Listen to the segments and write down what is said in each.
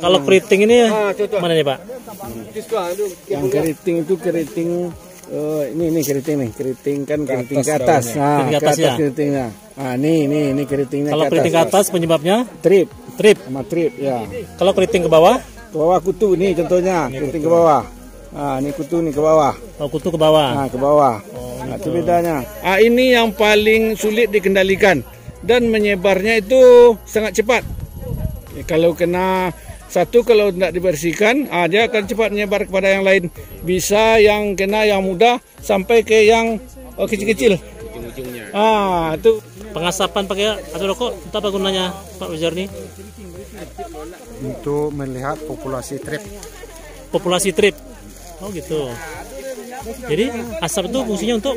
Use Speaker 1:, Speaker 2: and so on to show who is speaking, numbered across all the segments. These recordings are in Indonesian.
Speaker 1: Kalau keriting ini mana nih Pak?
Speaker 2: Yang keriting itu keriting ini keriting nih, keriting kan keriting ke atas. Nah,
Speaker 1: keriting ke atas ya.
Speaker 2: Keritingnya. Nah, ini keritingnya.
Speaker 1: Kalau keriting ke atas penyebabnya?
Speaker 2: Trip
Speaker 1: Trip.
Speaker 2: sama trip ya.
Speaker 1: Kalau keriting ke bawah?
Speaker 2: Ke bawah kutu nih contohnya, keriting ke bawah. Nah, ini kutu nih ke bawah.
Speaker 1: Oh, kutu ke bawah.
Speaker 2: Nah, ke bawah. Nah, itu bedanya. Ini yang paling sulit dikendalikan dan menyebarnya itu sangat cepat. Kalau kena satu, kalau tidak dibersihkan, dia akan cepat menyebar kepada yang lain. Bisa yang kena yang muda sampai ke yang kecil-kecil. Ujung-ujungnya. Itu
Speaker 1: Pengasapan pakai atau rokok, itu apa gunanya Pak Wajarni?
Speaker 3: Untuk melihat populasi trip.
Speaker 1: Populasi trip. Oh gitu. Jadi asap itu fungsinya untuk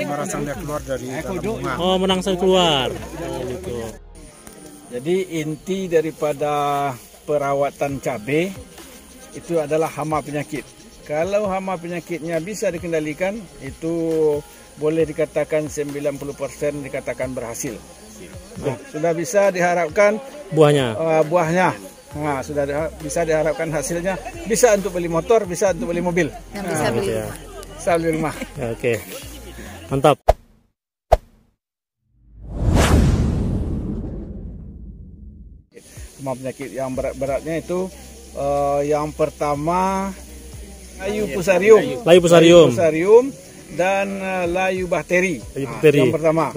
Speaker 3: Merangsang dia keluar dari dalam bunga.
Speaker 1: oh merangsang keluar. Oh gitu.
Speaker 2: Jadi inti daripada perawatan cabai itu adalah hama penyakit. Kalau hama penyakitnya bisa dikendalikan, itu boleh dikatakan 90% dikatakan berhasil. Nah, sudah bisa diharapkan buahnya. Nah, sudah bisa diharapkan hasilnya. Bisa untuk beli motor, bisa untuk beli mobil.
Speaker 4: Bisa beli rumah.
Speaker 2: Bisa beli rumah.
Speaker 1: Oke. Mantap.
Speaker 2: Hama penyakit yang berat-beratnya itu yang pertama layu fusarium.
Speaker 1: Layu fusarium
Speaker 2: Dan layu bakteri. Yang pertama.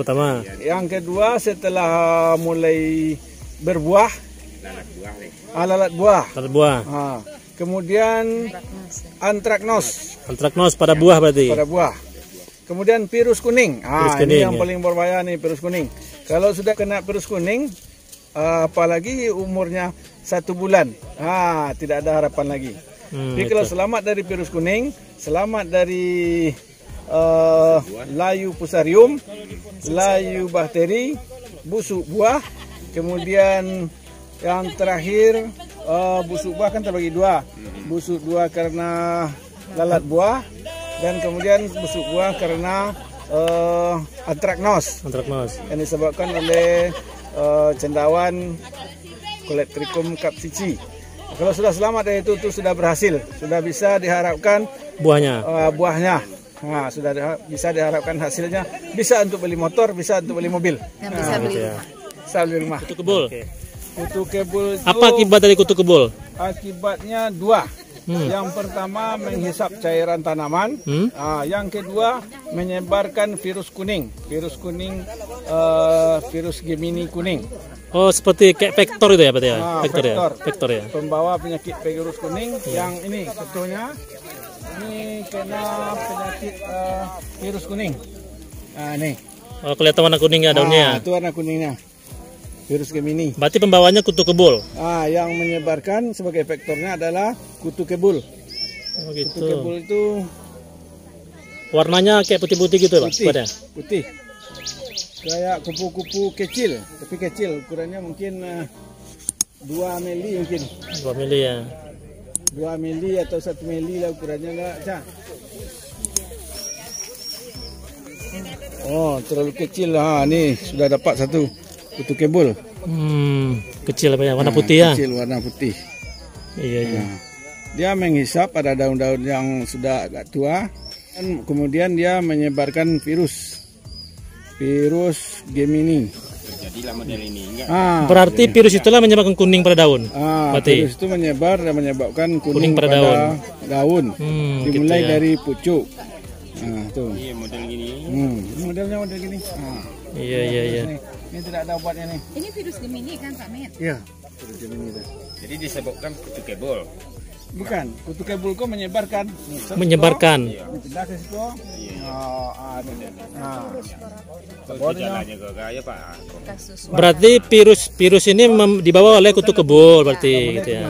Speaker 2: Yang kedua setelah mulai berbuah, lalat buah. Kemudian antraknos.
Speaker 1: Antraknos pada buah berarti.
Speaker 2: Pada buah. Kemudian virus kuning. Ini yang paling berbahaya nih, virus kuning. Kalau sudah kena virus kuning, apalagi umurnya 1 bulan, tidak ada harapan lagi. Jadi kalau selamat dari virus kuning, selamat dari layu fusarium, layu bakteri, busuk buah, kemudian yang terakhir busuk buah kan terbagi dua, busuk buah karena lalat buah, dan kemudian busuk buah karena antraknos yang disebabkan oleh cendawan Coletrichum capsici. Kalau sudah selamat dari itu sudah berhasil, sudah bisa diharapkan buahnya. Nah, sudah bisa diharapkan hasilnya. Bisa untuk beli motor, bisa untuk beli mobil.
Speaker 4: Bisa beli rumah.
Speaker 2: Bisa beli rumah.
Speaker 1: Kutu kebul.
Speaker 2: Kutu kebul itu,
Speaker 1: apa akibat dari kutu kebul?
Speaker 2: Akibatnya dua. Yang pertama menghisap cairan tanaman. Yang kedua menyebarkan virus kuning. Virus kuning, virus Gemini kuning.
Speaker 1: Oh, seperti kayak vektor itu ya berarti ya? Vektor ya.
Speaker 2: Pembawa penyakit virus kuning. Yang ini contohnya. Ini kena penyakit virus kuning. Nih.
Speaker 1: Oh, kelihatan warna kuningnya daunnya.
Speaker 2: Itu warna kuningnya. Virus Gemini.
Speaker 1: Berarti pembawanya kutu kebul.
Speaker 2: Yang menyebarkan sebagai vektornya adalah kutu kebul.
Speaker 1: Oh, gitu.
Speaker 2: Kutu kebul itu
Speaker 1: warnanya kayak putih-putih gitu, Pak?
Speaker 2: Putih. Kayak kupu-kupu kecil, tapi kecil. Ukurannya mungkin 2 mili mungkin.
Speaker 1: 2 mili ya.
Speaker 2: 2 mili atau 1 mili lah ukurannya enggak, Cak. Oh, terlalu kecil lah. Nih, sudah dapat satu kutu kebul.
Speaker 1: Kecil apa ya? Warna putih ya?
Speaker 2: Kecil, warna putih.
Speaker 1: Iya.
Speaker 2: Dia menghisap pada daun-daun yang sudah agak tua. Dan kemudian dia menyebarkan virus Gemini. Jadilah model ini.
Speaker 1: Berarti virus itulah menyebabkan kuning pada daun.
Speaker 2: Virus itu menyebar dan menyebabkan kuning pada daun. Dimulai dari pucuk. Tuh. Iya, model gini. Modelnya model gini.
Speaker 1: Iya.
Speaker 2: Ini tidak ada obatnya nih.
Speaker 4: Ini virus Gemini kan Pak Mit?
Speaker 2: Iya, virus Gemini.
Speaker 5: Jadi disebabkan kutu kebul.
Speaker 2: Bukan, kutu kebul kok menyebarkan.
Speaker 1: Pindah
Speaker 2: ke situ.
Speaker 1: Berarti virus ini dibawa oleh kutu kebul berarti gitu ya.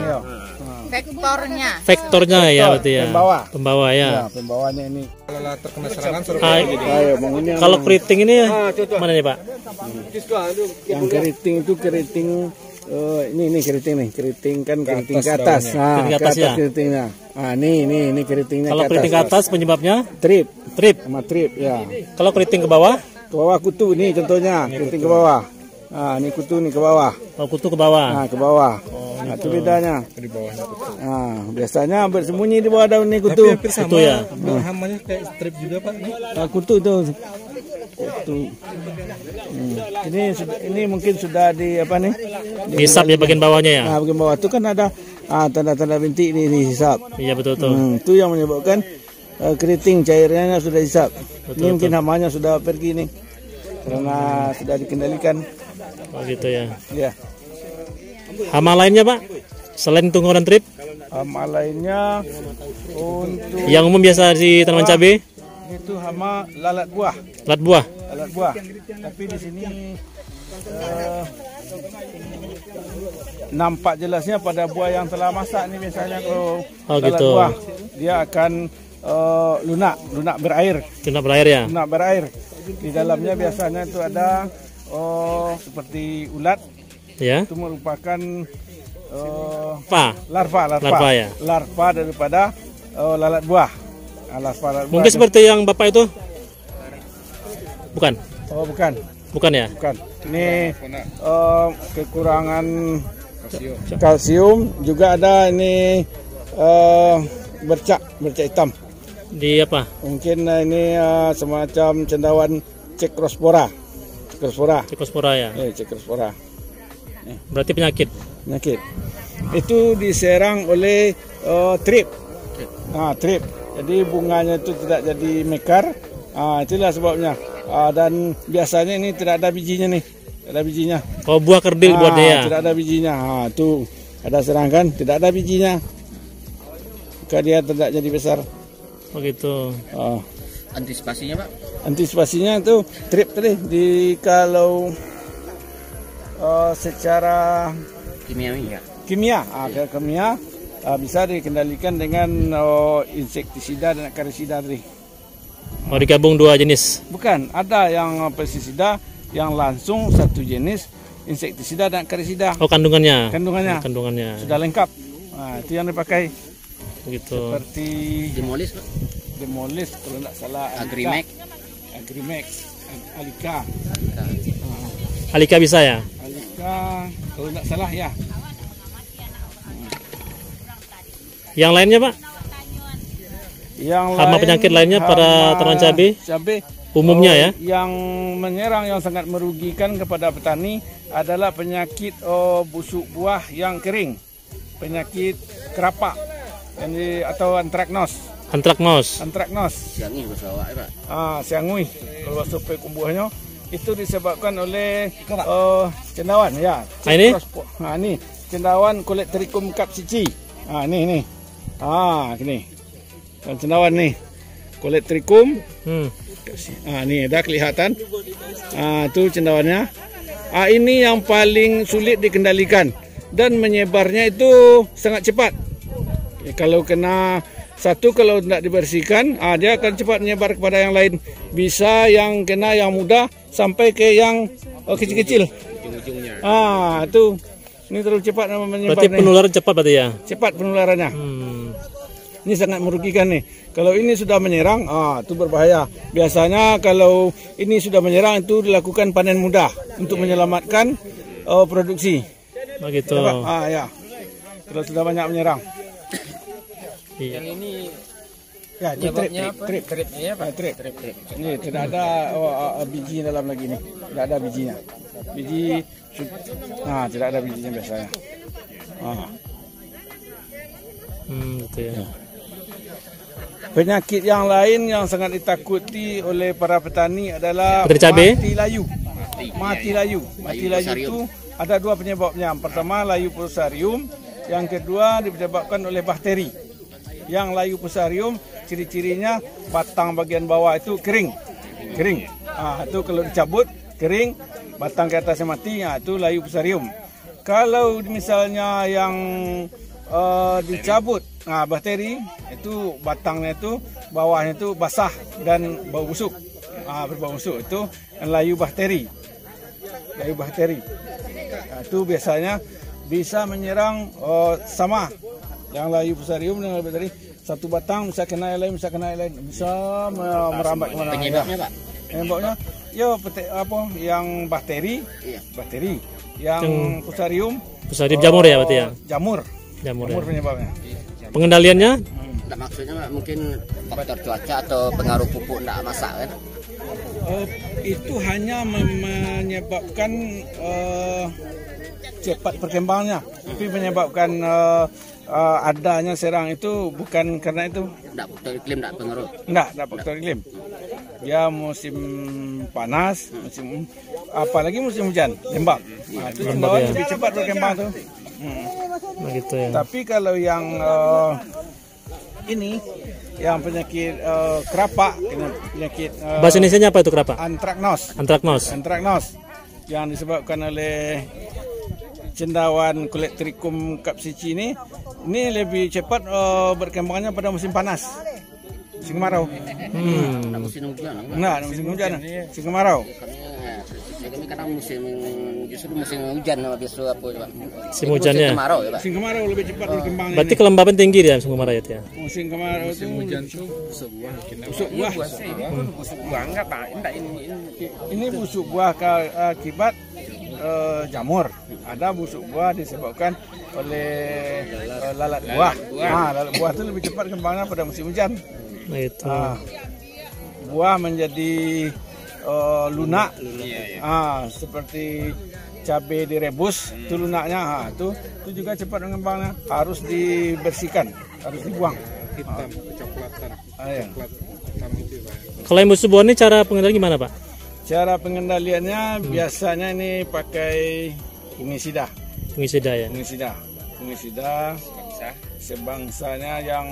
Speaker 1: Vektornya ya berarti ya. Pembawa ya.
Speaker 2: Pembawanya ini.
Speaker 3: Kalau terkena serangan
Speaker 1: Kalau keriting ini mana nih Pak?
Speaker 2: Yang keriting itu keriting ini keriting kan keriting ke atas.
Speaker 1: Keriting ke atas ya.
Speaker 2: Keritingnya. Ini keritingnya.
Speaker 1: Kalau keriting ke atas penyebabnya?
Speaker 2: Trip
Speaker 1: Sama
Speaker 2: trip ya.
Speaker 1: Kalau keriting ke bawah?
Speaker 2: Ke bawah kutu nih contohnya, keriting ke bawah. Ini kutu nih ke bawah.
Speaker 1: Oh, kutu ke bawah.
Speaker 2: Ke bawah.
Speaker 1: Oh,
Speaker 2: Nah, itu bedanya.
Speaker 3: Di bawahnya kutu.
Speaker 2: Nah, biasanya bersembunyi di bawah daun ini kutu.
Speaker 3: Hampir sama.
Speaker 1: Kutu ya?
Speaker 3: Hamanya kayak strip juga Pak.
Speaker 2: Kutu itu. Kutu. Ini mungkin sudah di apa nih?
Speaker 1: Hisap ya bagian bawahnya ya.
Speaker 2: Nah, bagian bawah itu kan ada tanda-tanda bintik ini dihisap.
Speaker 1: Iya betul tuh.
Speaker 2: Itu yang menyebabkan keriting cairnya sudah hisap. Ini mungkin hamanya sudah pergi nih. Karena sudah dikendalikan.
Speaker 1: Oh gitu ya.
Speaker 2: Ya.
Speaker 1: Hama lainnya Pak? Selain tungau dan trip?
Speaker 2: Hama lainnya untuk
Speaker 1: Yang umum biasa di tanaman cabai?
Speaker 2: itu hama lalat buah.
Speaker 1: Lalat buah?
Speaker 2: Lalat buah. Tapi di sini nampak jelasnya pada buah yang telah masak nih biasanya kalau lalat
Speaker 1: gitu.
Speaker 2: buah dia akan lunak berair.
Speaker 1: Lunak berair ya?
Speaker 2: Lunak berair. Di dalamnya biasanya itu ada seperti ulat.
Speaker 1: Ya.
Speaker 2: Itu merupakan
Speaker 1: Larva ya.
Speaker 2: Larva daripada lalat buah. Larva
Speaker 1: Mungkin seperti yang Bapak itu? Bukan?
Speaker 2: Oh, bukan.
Speaker 1: Bukan ya?
Speaker 2: Bukan. Ini kekurangan kalsium. Juga ada ini bercak hitam.
Speaker 1: Di apa?
Speaker 2: Mungkin ini semacam cendawan Cekrospora.
Speaker 1: Cekrospora ya.
Speaker 2: Cekrospora.
Speaker 1: Berarti penyakit.
Speaker 2: Itu diserang oleh trip. Trip. Jadi bunganya itu tidak jadi mekar. Itulah sebabnya. Dan biasanya ini tidak ada bijinya nih. Tidak ada bijinya.
Speaker 1: Oh, buah kerdil buatnya ya.
Speaker 2: Tidak ada bijinya. Tuh ada serangkan, tidak ada bijinya. Maka dia tidak jadi besar.
Speaker 1: Oh gitu.
Speaker 5: Antisipasinya Pak?
Speaker 2: Antisipasinya itu trip tadi kalau secara
Speaker 5: Kimiawi ya?
Speaker 2: kimia bisa dikendalikan dengan insektisida dan akarisida tadi.
Speaker 1: Oh, digabung dua jenis?
Speaker 2: Bukan, ada yang pestisida yang langsung satu jenis, insektisida dan akarisida.
Speaker 1: Oh, kandungannya
Speaker 2: Sudah lengkap. Itu yang dipakai.
Speaker 1: Gitu.
Speaker 2: Seperti Demolis kalau tidak salah. Agrimex,
Speaker 1: Alika bisa ya?
Speaker 2: Alika kalau tidak salah ya.
Speaker 1: Yang lainnya Pak? Hama penyakit lainnya pada tanaman cabai? Umumnya ya?
Speaker 2: Yang menyerang yang sangat merugikan kepada petani adalah penyakit busuk buah yang kering, penyakit kerapak atau antraknos.
Speaker 5: Siangnya bersawa ya Pak?
Speaker 2: Siangui kalau sampai kumbuhnya itu disebabkan oleh cendawan ya.
Speaker 1: Ini?
Speaker 2: Ini cendawan Colectricum capsici. Ini. Gini. Cendawan nih. Colectricum. Ini ada kelihatan. Itu cendawannya. Ini yang paling sulit dikendalikan dan menyebarnya itu sangat cepat. Kalau kena satu, kalau tidak dibersihkan, dia akan cepat menyebar kepada yang lain. Bisa yang kena yang muda sampai ke yang kecil-kecil.
Speaker 5: Ujung-ujungnya.
Speaker 2: Itu ini terlalu cepat menyebar.
Speaker 1: Berarti penularan cepat berarti ya?
Speaker 2: Cepat penularannya. Ini sangat merugikan nih. Kalau ini sudah menyerang, itu berbahaya. Biasanya kalau ini sudah menyerang itu dilakukan panen mudah untuk menyelamatkan produksi.
Speaker 1: Begitu.
Speaker 2: Ya. Kalau sudah banyak menyerang.
Speaker 5: Yang ini
Speaker 2: ya, trip.
Speaker 5: Trip.
Speaker 2: Ini tidak ada biji dalam lagi nih. Tidak ada bijinya. Tidak ada bijinya biasanya.
Speaker 1: Gitu ya.
Speaker 2: Penyakit yang lain yang sangat ditakuti oleh para petani adalah mati layu. Mati layu itu ada dua penyebabnya. Yang pertama layu fusarium, yang kedua disebabkan oleh bakteri. Yang layu fusarium ciri-cirinya batang bagian bawah itu kering. Itu kalau dicabut kering, batang ke atasnya mati, itu layu fusarium. Kalau misalnya yang dicabut bakteri itu batangnya itu bawahnya itu basah dan bau busuk, berbau busuk, itu layu bakteri. Itu biasanya bisa menyerang sama yang layu fusarium dengan bakteri. Satu batang bisa kena yang lain, bisa merambat kemana.
Speaker 5: Penyebabnya Pak?
Speaker 2: Penyebabnya yang bakteri, yang fusarium
Speaker 1: Bisa dijamur ya berarti ya?
Speaker 2: Jamur.
Speaker 1: Jamur
Speaker 2: Jamur
Speaker 1: ya.
Speaker 2: penyebabnya.
Speaker 1: Pengendaliannya?
Speaker 5: Nggak, maksudnya mungkin faktor cuaca atau pengaruh pupuk nggak masak kan?
Speaker 2: Itu hanya menyebabkan cepat perkembangannya, tapi menyebabkan adanya serang itu bukan karena itu.
Speaker 5: Nggak faktor iklim nggak pengaruh.
Speaker 2: Enggak faktor iklim. Ya musim panas, musim apalagi musim hujan, lembab. Nah, itu cendawan lebih cepat berkembang tuh.
Speaker 1: Nah, gitu ya.
Speaker 2: Tapi kalau yang ini, yang penyakit kerapak, penyakit
Speaker 1: Bahasa Indonesianya apa itu kerapa?
Speaker 2: antraknos.
Speaker 1: Antraknos.
Speaker 2: Yang disebabkan oleh cendawan Colectricum capsici ini lebih cepat berkembangnya pada musim panas, musim kemarau.
Speaker 5: Nggak musim hujan.
Speaker 2: Nah, musim hujan, musim kemarau.
Speaker 5: Kami kadang justru musim hujan justru apa Pak?
Speaker 1: Musim hujannya.
Speaker 5: Musim kemarau ya Pak.
Speaker 2: Musim kemarau lebih cepat berkembangnya.
Speaker 1: Berarti kelembaban tinggi dia musim kemarau itu ya.
Speaker 2: Musim kemarau itu hujan tuh busuk buah.
Speaker 5: Busuk buah enggak Pak? Enggak
Speaker 2: Ini busuk buah akibat jamur. Ada busuk buah disebabkan oleh lalat buah. Nah, lalat buah itu lebih cepat kembangnya pada musim hujan.
Speaker 1: Nah, itu.
Speaker 2: Buah menjadi lunak. Seperti cabai direbus, itu lunaknya. Itu juga cepat mengembangnya. Harus dibersihkan, harus dibuang.
Speaker 3: Hitam, kecoklatan.
Speaker 2: Ya.
Speaker 3: Coklat hitam itu Pak.
Speaker 1: Kalau yang musuh buah ini cara pengendalian gimana Pak?
Speaker 2: Cara pengendaliannya biasanya ini pakai fungisida.
Speaker 1: Fungisida ya.
Speaker 2: Fungisida sebangsanya yang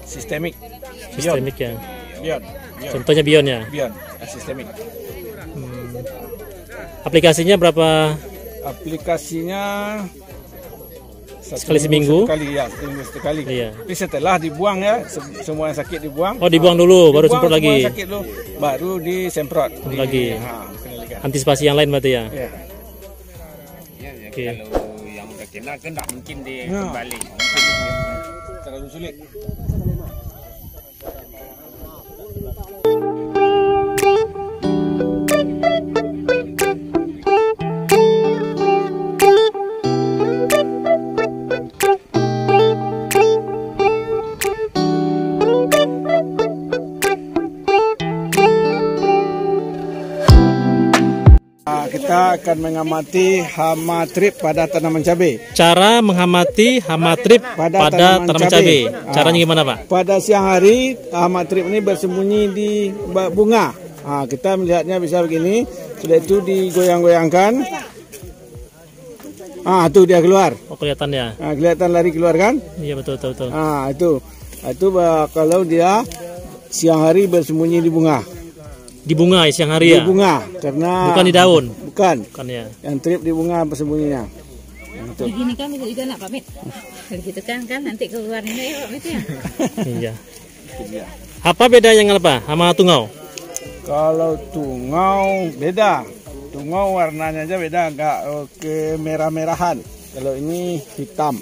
Speaker 2: sistemik.
Speaker 1: Sistemik ya.
Speaker 2: Bion.
Speaker 1: Contohnya Bion ya.
Speaker 2: Bion, sistemik.
Speaker 1: Aplikasinya berapa?
Speaker 2: Aplikasinya
Speaker 1: Sekali seminggu?
Speaker 2: Seminggu sekali.
Speaker 1: Iya.
Speaker 2: Tapi setelah dibuang ya, semua yang sakit dibuang.
Speaker 1: Oh, dibuang dulu, baru semprot
Speaker 2: semua
Speaker 1: lagi.
Speaker 2: yang sakit dulu, baru disemprot.
Speaker 1: Lagi.
Speaker 2: Kendalikan.
Speaker 1: Antisipasi yang lain berarti ya.
Speaker 2: Ya.
Speaker 1: Oke.
Speaker 5: Kalau yang udah kena kan nggak mungkin dia
Speaker 2: Ya.
Speaker 5: kembali.
Speaker 2: Terlalu sulit. Kita akan mengamati hama trip pada tanaman cabai.
Speaker 1: Cara mengamati hama trip pada tanaman cabai. Caranya gimana Pak?
Speaker 2: Pada siang hari hama trip ini bersembunyi di bunga. Kita melihatnya bisa begini. Sudah itu digoyang-goyangkan. Itu dia keluar.
Speaker 1: Oh, kelihatan ya.
Speaker 2: Kelihatan lari keluar kan?
Speaker 1: Iya betul.
Speaker 2: Itu kalau dia siang hari bersembunyi di bunga.
Speaker 1: Di bunga siang hari ya.
Speaker 2: Di bunga karena
Speaker 1: Bukan di daun.
Speaker 2: Bukan.
Speaker 1: Ya.
Speaker 2: Yang trip di bunga bersembunyinya.
Speaker 4: Begini kan bisa juga nak Pak Mit. Kalau gitu kan nanti keluarnya ya Pak Mit ya.
Speaker 1: Iya. Apa bedanya dengan apa? Sama tungau?
Speaker 2: Kalau tungau beda. Tungau warnanya aja beda, agak kemerah-merahan. Kalau ini hitam.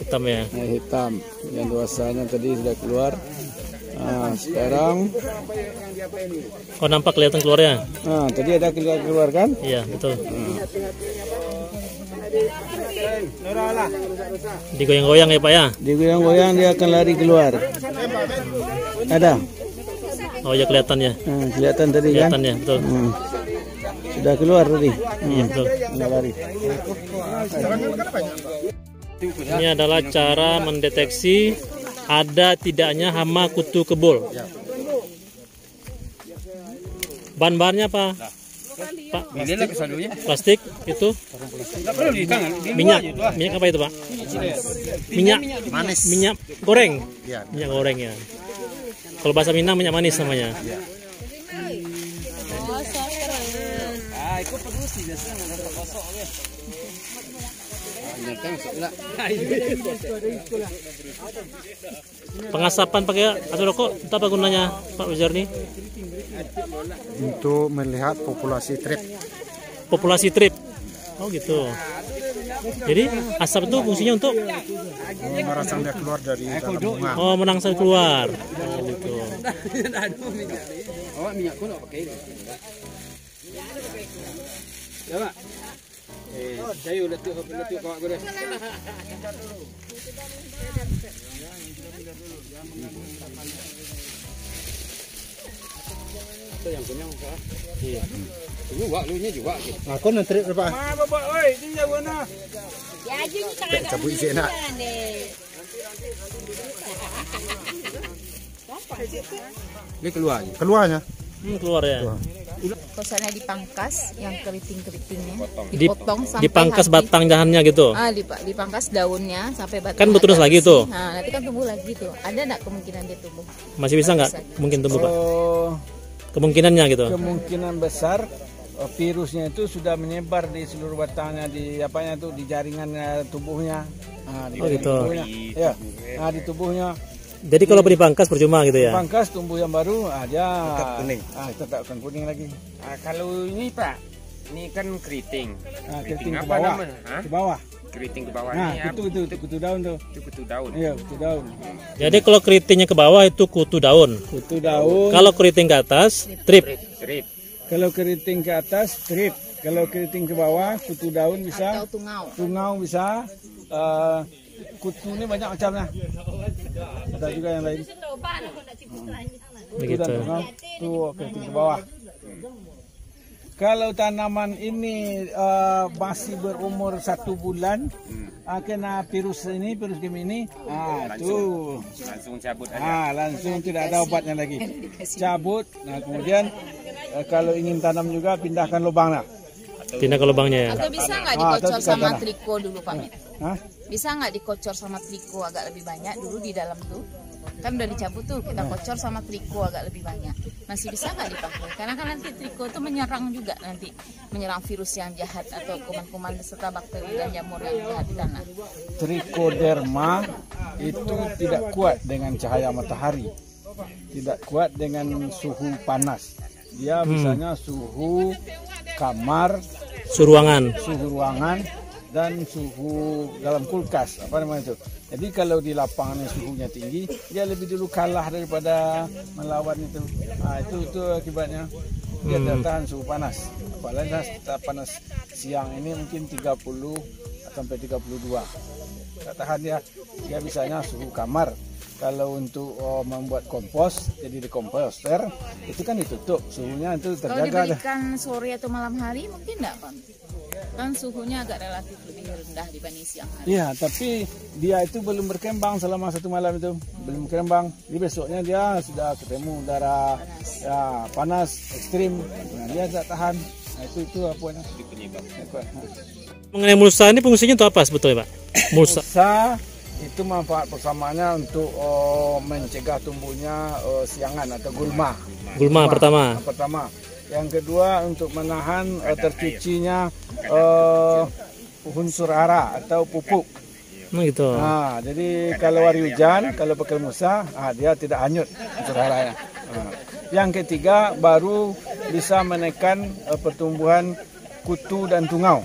Speaker 1: Hitam ya.
Speaker 2: Hitam. Yang luasannya tadi sudah keluar. Sekarang
Speaker 1: Nampak kelihatan keluarnya.
Speaker 2: Tadi ada keluar kan?
Speaker 1: Iya betul. Digoyang-goyang ya Pak ya.
Speaker 2: Digoyang-goyang dia akan lari keluar. Ada.
Speaker 1: Oh ya kelihatan ya.
Speaker 2: Kelihatan tadi kan?
Speaker 1: Kelihatan ya betul.
Speaker 2: Sudah keluar tadi.
Speaker 1: Iya betul.
Speaker 2: Nggak lari.
Speaker 1: Ini adalah cara mendeteksi ada tidaknya hama kutu kebul. Bahan-bahannya apa? Pak, plastik itu minyak apa itu Pak? Minyak manis, minyak goreng, minyak goreng ya. Kalau bahasa Minang minyak manis namanya. Pengasapan pakai asap rokok itu apa gunanya Pak Wizarni?
Speaker 3: Untuk melihat populasi trip.
Speaker 1: Populasi trip. Oh gitu. Jadi asap itu fungsinya untuk
Speaker 3: Merangsang dia keluar dari dalam bunga.
Speaker 1: oh merangsang keluar. Oh gitu.
Speaker 2: Jayu letuk kawak gue deh. Itu yang punya muka. Iya. Juga lu nya juga.
Speaker 3: Aku nanti berapa?
Speaker 2: Ma bapak, oi, ini jago na.
Speaker 4: Ya aja ni tangan.
Speaker 3: Cabut isi enak.
Speaker 2: Ini keluar.
Speaker 3: Keluarnya.
Speaker 1: Keluar ya.
Speaker 4: Kosannya dipangkas, yang keriting-keritingnya dipotong sampai
Speaker 1: Dipangkas
Speaker 4: habis.
Speaker 1: batang dahannya gitu.
Speaker 4: Dipangkas daunnya sampai batang.
Speaker 1: Kan betul lagi tuh.
Speaker 4: Nah, nanti kan tumbuh lagi tuh. Ada enggak kemungkinan dia tumbuh?
Speaker 1: Masih bisa nggak? Mungkin tumbuh Pak.
Speaker 2: Oh,
Speaker 1: Kemungkinannya gitu.
Speaker 2: kemungkinan besar virusnya itu sudah menyebar di seluruh batangnya, di apanya tuh, di jaringan tubuhnya. Nah, di
Speaker 1: gitu.
Speaker 2: tubuhnya. Ya. Nah, di tubuhnya.
Speaker 1: Jadi kalau dipangkas percuma gitu ya.
Speaker 2: Pangkas tumbuh yang baru aja.
Speaker 3: Tetap kuning.
Speaker 2: Tetap akan kuning lagi.
Speaker 6: Kalau ini Pak, ini kan keriting.
Speaker 2: Keriting ke
Speaker 6: apa
Speaker 2: bawah.
Speaker 6: namanya? Hah?
Speaker 2: Ke bawah.
Speaker 6: Keriting ke bawah
Speaker 2: Nah,
Speaker 6: ini
Speaker 2: itu kutu daun tuh.
Speaker 6: itu kutu daun.
Speaker 2: Iya, kutu daun.
Speaker 1: Jadi kalau keritingnya ke bawah itu kutu daun.
Speaker 2: Kutu daun.
Speaker 1: Kalau keriting ke atas, trip.
Speaker 6: Trip.
Speaker 2: Kalau keriting ke atas, trip. Kalau keriting ke bawah, kutu daun bisa.
Speaker 4: Atau tungau.
Speaker 2: Tungau bisa. Kutu ini banyak macamnya. Ada juga yang lain.
Speaker 1: Begitu.
Speaker 2: Tungau, tuh keriting ke bawah. Kalau tanaman ini masih berumur 1 bulan, kena virus Gemini,
Speaker 6: Langsung cabut aja.
Speaker 2: langsung tidak ada obatnya lagi. Cabut. Nah, kemudian kalau ingin tanam juga pindahkan lubangnya.
Speaker 1: Pindah ke lubangnya ya.
Speaker 4: Atau bisa nggak dikocor
Speaker 2: atau
Speaker 4: sama
Speaker 2: tanah.
Speaker 4: triko dulu Pak Mit?
Speaker 2: Hah?
Speaker 4: Bisa nggak dikocor sama triko agak lebih banyak dulu di dalam tuh? Kan udah dicabut tuh, kita kocor sama triko agak lebih banyak. Masih bisa nggak dipakai? Karena kan nanti triko itu menyerang juga nanti, menyerang virus yang jahat atau kuman-kuman serta bakteri dan jamur yang jahat di tanah.
Speaker 2: Trichoderma itu tidak kuat dengan cahaya matahari, tidak kuat dengan suhu panas. Dia misalnya suhu kamar,
Speaker 1: Suruangan.
Speaker 2: suhu ruangan, dan suhu dalam kulkas, apa namanya itu. Jadi kalau di lapangan yang suhunya tinggi, dia lebih dulu kalah daripada melawan itu. Nah, itu akibatnya dia tidak tahan suhu panas. Apalagi panas siang ini mungkin 30 sampai 32. Tak tahan dia. Dia bisanya suhu kamar. Kalau untuk membuat kompos, jadi di komposter, itu kan ditutup, suhunya itu
Speaker 4: Kalau
Speaker 2: terjaga.
Speaker 4: diberikan sore atau malam hari mungkin enggak Pak? Kan suhunya agak relatif lebih rendah dibanding siang hari.
Speaker 2: Iya, tapi dia itu belum berkembang selama 1 malam itu, belum berkembang. Di besoknya dia sudah ketemu udara panas ekstrim, nah, dia tidak tahan. Nah, itu apanya?
Speaker 1: Mengenai mulsa ini fungsinya untuk apa sebetulnya Pak? Mulsa.
Speaker 2: Mulsa itu manfaat persamaannya untuk mencegah tumbuhnya siangan atau gulma.
Speaker 1: Gulma pertama.
Speaker 2: Pertama. Yang kedua untuk menahan tercucinya unsur hara atau pupuk.
Speaker 1: Gitu.
Speaker 2: Nah, jadi kalau hari hujan, kalau pakai mulsa, dia tidak hanyut unsur haranya. Yang ketiga baru bisa menekan pertumbuhan kutu dan tungau.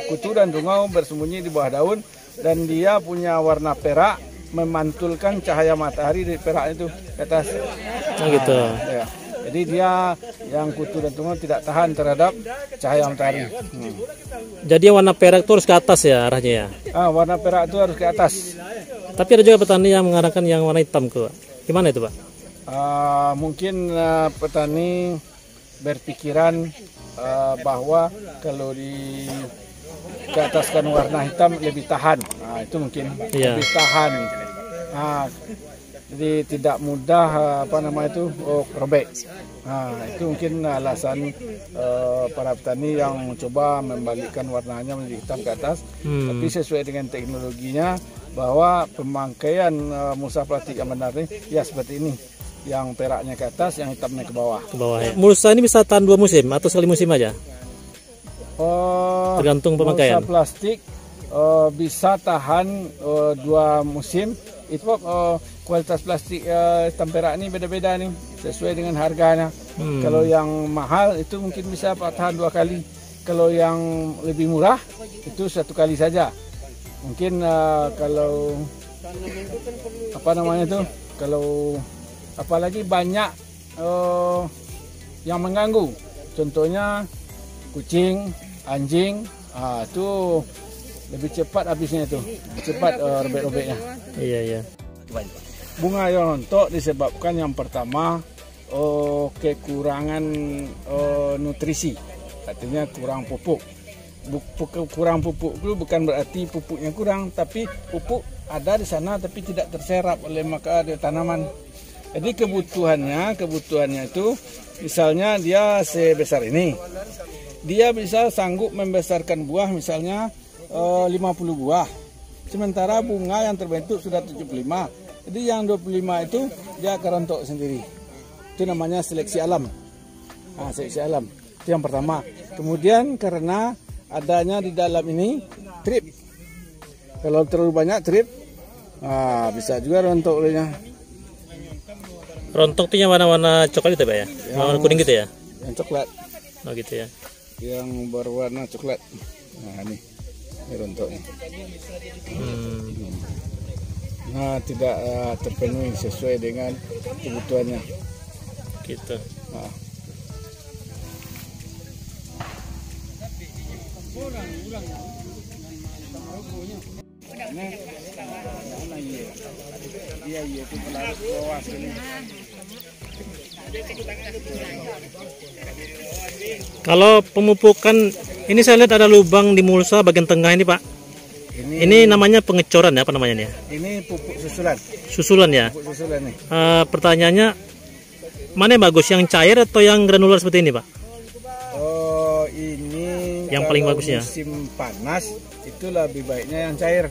Speaker 2: Kutu dan tungau bersembunyi di bawah daun dan dia punya warna perak, memantulkan cahaya matahari dari perak itu ke atas.
Speaker 1: Gitu.
Speaker 2: Ya. Jadi dia yang kutu dan tungau tidak tahan terhadap cahaya matahari.
Speaker 1: Jadi yang warna perak itu harus ke atas ya arahnya ya.
Speaker 2: Warna perak itu harus ke atas.
Speaker 1: Tapi ada juga petani yang mengarahkan yang warna hitam ke. Gimana itu Pak?
Speaker 2: Mungkin petani berpikiran bahwa kalau di ke ataskan warna hitam lebih tahan. Itu mungkin lebih tahan. Jadi tidak mudah robek. Itu mungkin alasan para petani yang mencoba membalikkan warnanya menjadi hitam ke atas. Tapi sesuai dengan teknologinya bahwa pemakaian mulsa plastik yang benar ini ya seperti ini. Yang peraknya ke atas, yang hitamnya ke bawah.
Speaker 1: Ke bawah ya. Mulsa ini bisa tahan 2 musim atau sekali musim aja? Tergantung pemakaian.
Speaker 2: Mulsa plastik bisa tahan 2 musim. Itu kualitas plastik hitam perak ini beda-beda nih, sesuai dengan harganya. Kalau yang mahal itu mungkin bisa tahan 2 kali. Kalau yang lebih murah itu 1 kali saja. Mungkin kalau kalau apalagi banyak yang mengganggu, contohnya kucing, anjing, itu lebih cepat habisnya itu, lebih cepat robek-robeknya.
Speaker 1: Iya.
Speaker 2: Bunga yang rontok disebabkan yang pertama kekurangan nutrisi, artinya kurang pupuk. Kurang pupuk itu bukan berarti pupuknya kurang, tapi pupuk ada di sana tapi tidak terserap oleh maka ada tanaman. Jadi kebutuhannya itu misalnya dia sebesar ini, dia bisa sanggup membesarkan buah misalnya 50 buah, sementara bunga yang terbentuk sudah 75. Jadi yang 25 itu dia akan rontok sendiri. Itu namanya seleksi alam. Seleksi alam itu yang pertama. Kemudian karena adanya di dalam ini trip, kalau terlalu banyak trip, bisa juga rontok olehnya.
Speaker 1: Rontok itu yang warna-warna coklat itu Pak ya? Warna kuning gitu ya?
Speaker 2: Yang coklat.
Speaker 1: Oh gitu ya.
Speaker 2: Yang berwarna coklat. Nah ini rontoknya. Nah tidak terpenuhi sesuai dengan kebutuhannya.
Speaker 1: Gitu. Kalau pemupukan ini saya lihat ada lubang di mulsa bagian tengah ini Pak. Ini namanya pengecoran ya, apa namanya nih?
Speaker 2: Ini pupuk susulan.
Speaker 1: Susulan ya.
Speaker 2: Pupuk susulan nih.
Speaker 1: Pertanyaannya mana yang bagus, yang cair atau yang granular seperti ini Pak?
Speaker 2: Oh ini
Speaker 1: yang paling bagusnya.
Speaker 2: Musim panas itu lebih baiknya yang cair.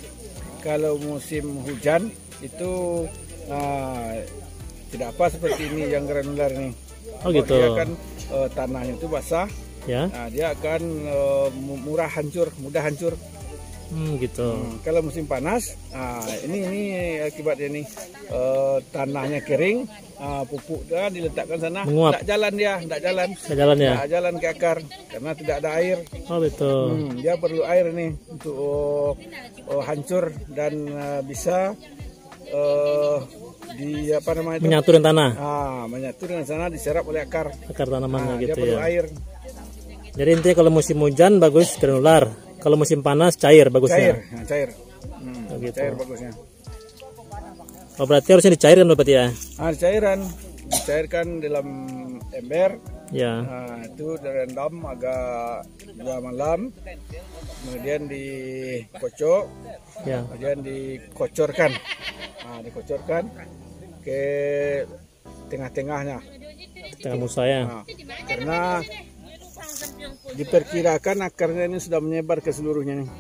Speaker 2: Kalau musim hujan itu tidak apa seperti ini yang granular ini.
Speaker 1: Oh gitu.
Speaker 2: Dia kan tanahnya itu basah.
Speaker 1: Ya.
Speaker 2: Nah, dia akan mudah hancur.
Speaker 1: Gitu.
Speaker 2: Kalau musim panas, ini akibatnya ini tanahnya kering, pupuk dia diletakkan sana, tidak jalan dia, tidak jalan ke akar karena tidak ada air.
Speaker 1: Oh betul.
Speaker 2: Dia perlu air nih untuk hancur dan bisa
Speaker 1: menyatu dengan tanah.
Speaker 2: Menyatu dengan tanah, diserap oleh akar
Speaker 1: tanamannya gitu. Dia
Speaker 2: perlu air.
Speaker 1: Jadi intinya kalau musim hujan bagus granular, kalau musim panas cair bagusnya.
Speaker 2: Cair.
Speaker 1: Gitu.
Speaker 2: Cair bagusnya.
Speaker 1: Oh berarti harusnya dicairkan berarti ya?
Speaker 2: Dicairkan dalam ember.
Speaker 1: Ya.
Speaker 2: Itu direndam agak 2 malam, kemudian dikocok, kemudian dikocorkan. Dikocorkan ke tengah-tengahnya.
Speaker 1: Tengah mulsa ya.
Speaker 2: Karena diperkirakan akarnya ini sudah menyebar ke seluruhnya nih.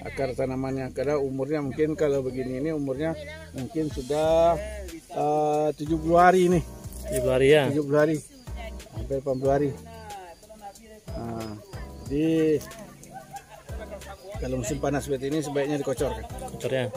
Speaker 2: Akar tanamannya, karena umurnya mungkin kalau begini ini umurnya mungkin sudah 70 hari nih.
Speaker 1: 70 hari ya?
Speaker 2: 70 hari, hampir 80 hari. Jadi kalau musim panas seperti ini sebaiknya dikocorkan.
Speaker 1: Kocor ya.